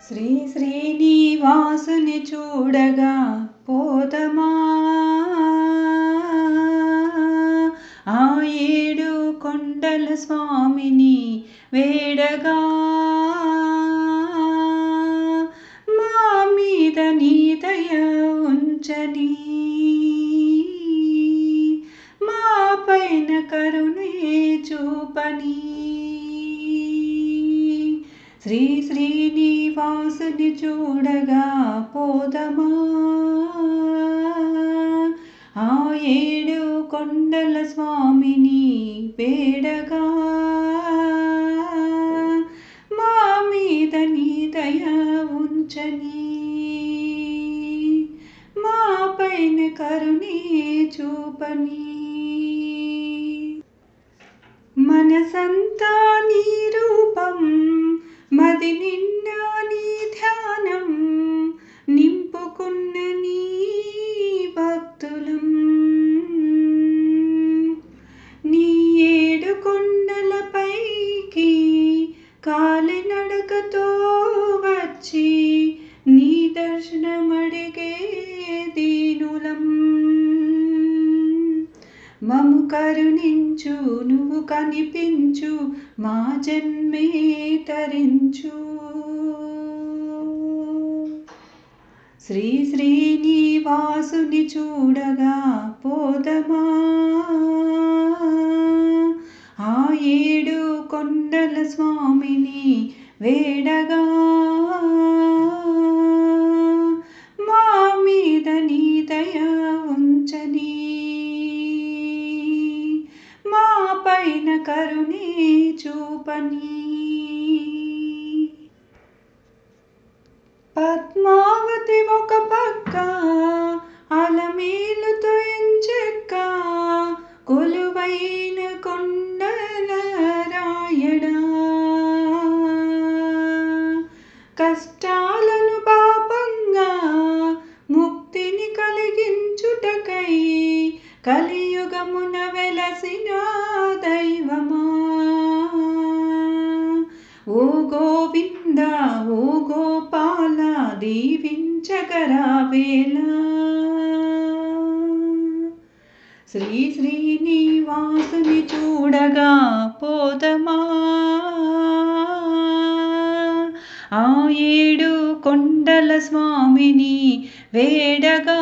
శ్రీ శ్రీనివాసుని చూడగా పోదమా, ఆ ఏడు కొండల స్వామిని వేడగా, మా మీద నీ దయ ఉంచని, మా పైన కరుణే చూపని. శ్రీ శ్రీనివాసుని చూడగా పోదమా, ఆ ఏడు కొండల స్వామిని వేడగా, మా మీద నీ దయ ఉంచని, మా పైన కరుణే చూపని. మనసంతా నీ రూపం, మది నిండా నీ ధ్యానం, నింపుకున్న నీ భక్తులం. నీ ఏడు కొండలపైకి కాలినడకతో వచ్చి నీ దర్శనమడిగే దీనులం. మము కరుణించు, నువ్వు కనిపించు, మా జన్మే తరించు. శ్రీ శ్రీనివాసుని చూడగా పోదమా, ఆ ఏడు కొండల స్వామిని వేడగా, మా మీద నీ దయ ఉంచని, మా పైన కరుణే చూపని. పద్మావతి ఒక పక్క అలమేలుతో ఎంచెక్క, కొలువైన కొండల రాయడా, కష్టాలను పాపంగా ముక్తిని కలిగించుటకై కలియుగమున వెలసిన దైవమా. ఓ గోవింద ఓ గోపాల దీవించగరావేలా. శ్రీ శ్రీనివాసుని చూడగా పోదమా, ఆ ఏడు కొండల స్వామిని వేడగా,